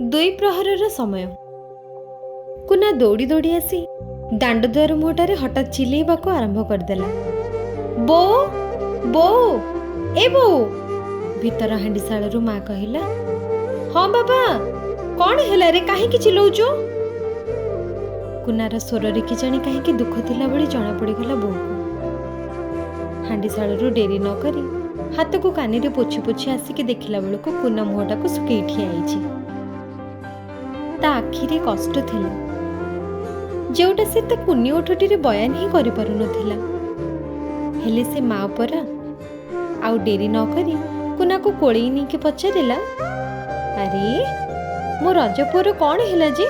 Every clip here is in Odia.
ଦୁଇ ପ୍ରହରର ସମୟ। କୁନା ଦୌଡ଼ି ଦୌଡ଼ି ଆସି ଦାଣ୍ଡ ଦୁଆର ମୁହଁଟାରେ ହଠାତ୍ ଚିଲେଇବାକୁ ଆରମ୍ଭ କରିଦେଲା। ବୋଉ, ବୋଉ, ଏ ବୋଉ। ଭିତର ହାଣ୍ଡିଶାଳରୁ ମା କହିଲା, ହଁ ବାବା, କ'ଣ ହେଲା ରେ, କାହିଁକି ଚିଲଉଛୁ? କୁନାର ସ୍ୱରରେ କେଜାଣି କାହିଁକି ଦୁଃଖ ଥିଲା ଭଳି ଜଣାପଡ଼ିଗଲା ବୋଉକୁ। ହାଣ୍ଡିଶାଳରୁ ଡେରି ନ କରି ହାତକୁ କାନିରେ ପୋଛି ପୋଛି ଆସିକି ଦେଖିଲା ବେଳକୁ କୁନା ମୁହଁଟାକୁ ଶୁକେଇ ଠିଆ ହେଇଛି। ତା ଆଖିରେ କଷ୍ଟ ଥିଲା, ଯେଉଁଟା ସେ ତା କୁନି ଓଠଟିରେ ବୟାନ ହିଁ କରିପାରୁନଥିଲା। ହେଲେ ସେ ମା ପରା। ଆଉ ଡେରି ନ କରି କୁନାକୁ କୋଳେଇ ନେଇକି ପଚାରିଲା, ଆରେ ମୋ ରଜ ପୁଅର କ'ଣ ହେଲା ଯେ,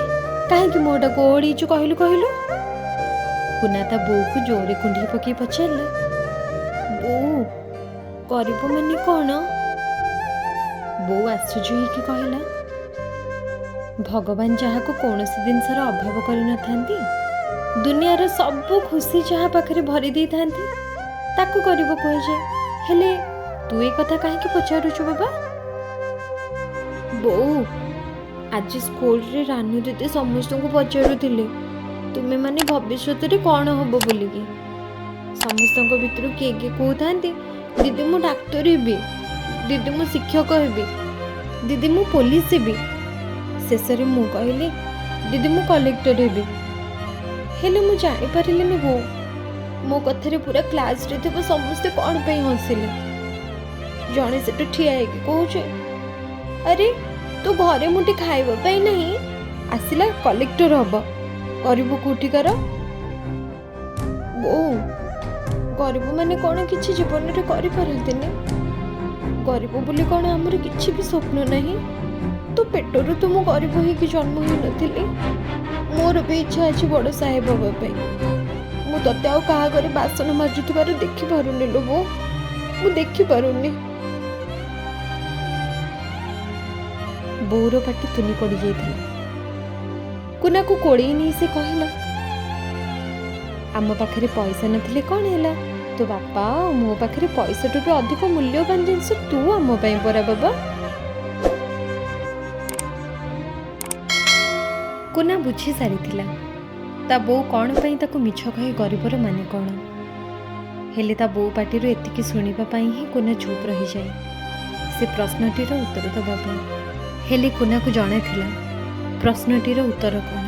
କାହିଁକି ମୁହଁଟାକୁ ଓହଳେଇଛୁ କହିଲୁ କହିଲୁ? କୁନା ତା ବୋଉକୁ ଜୋରରେ କୁଣ୍ଢେଇ ପକେଇ ପଚାରିଲା, ବୋଉ, କରିବ ମାନେ କ'ଣ? ବୋଉ ଆଶ୍ଚର୍ଯ୍ୟ ହେଇକି କହିଲା, ଭଗବାନ ଯାହାକୁ କୌଣସି ଜିନିଷର ଅଭାବ କରିନଥାନ୍ତି, ଦୁନିଆର ସବୁ ଖୁସି ଯାହା ପାଖରେ ଭରି ଦେଇଥାନ୍ତି, ତାକୁ କରିବ କୁହାଯାଏ। ହେଲେ ତୁ ଏ କଥା କାହିଁକି ପଚାରୁଛୁ ବାବା? ବୋଉ, ଆଜି ସ୍କୁଲରେ ରାନୁ ଦିଦି ସମସ୍ତଙ୍କୁ ପଚାରୁଥିଲେ ତୁମେମାନେ ଭବିଷ୍ୟତରେ କ'ଣ ହବ ବୋଲିକି। ସମସ୍ତଙ୍କ ଭିତରୁ କିଏ କିଏ କହୁଥାନ୍ତି, ଦିଦି ମୁଁ ଡାକ୍ତର ହେବି, ଦିଦି ମୁଁ ଶିକ୍ଷକ ହେବି, ଦିଦି ମୁଁ ପୋଲିସ ହେବି। ଶେଷରେ ମୁଁ କହିଲି, ଦିଦି ମୁଁ କଲେକ୍ଟର ହେବି। ହେଲେ ମୁଁ ଜାଣିପାରିଲିନି ବୋଉ, ମୋ କଥାରେ ପୁରା କ୍ଲାସରେ ଥିବା ସମସ୍ତେ କ'ଣ ପାଇଁ ହସିଲେ। ଜଣେ ସେଠୁ ଠିଆ ହେଇକି କହୁଛି, ଆରେ ତୁ ଘରେ ମୁଠି ଖାଇବା ପାଇଁ ନାହିଁ, ଆସିଲା କଲେକ୍ଟର ହବ, ଗରିବ କୋଠିକାର। ବୋଉ, ଗରିବ ମାନେ କ'ଣ କିଛି ଜୀବନରେ କରିପାରନ୍ତିନି? ଗରିବ ବୋଲି କ'ଣ ଆମର କିଛି ବି ସ୍ୱପ୍ନ ନାହିଁ? ତୋ ପେଟରୁ ତ ମୁଁ ଗରିବ ହେଇକି ଜନ୍ମ ହେଇନଥିଲି। ମୋର ବି ଇଚ୍ଛା ଅଛି ବଡ଼ ସାହେବ ହେବା ପାଇଁ। ମୁଁ ତତେ ଆଉ କାହା ଘରେ ବାସନ ମାଜୁଥିବାର ଦେଖିପାରୁନି ଲୋ ବୋଉ, ମୁଁ ଦେଖିପାରୁନି। ବୋଉର ପାଟି ତୁନି ପଡ଼ିଯାଇଥିଲା। କୁନାକୁ କୋଳେଇ ନେଇ ସେ କହିଲା, ଆମ ପାଖରେ ପଇସା ନଥିଲେ କ'ଣ ହେଲା, ତୋ ବାପା ଆଉ ମୋ ପାଖରେ ପଇସାଠୁ ବି ଅଧିକ ମୂଲ୍ୟବାନ ଜିନିଷ ତୁ ଆମ ପାଇଁ ପରା ବାବା। କୁନା ବୁଝି ସାରିଥିଲା ତା ବୋଉ କ'ଣ ପାଇଁ ତାକୁ ମିଛ କହି ଗରିବର ମାନେ କ'ଣ। ହେଲେ ତା ବୋଉ ପାଟିରୁ ଏତିକି ଶୁଣିବା ପାଇଁ ହିଁ କୁନା ଚୁପ୍ ରହିଯାଏ, ସେ ପ୍ରଶ୍ନଟିର ଉତ୍ତର ଦେବା ପାଇଁ। ହେଲେ କୁନାକୁ ଜଣାଥିଲା ପ୍ରଶ୍ନଟିର ଉତ୍ତର କ'ଣ।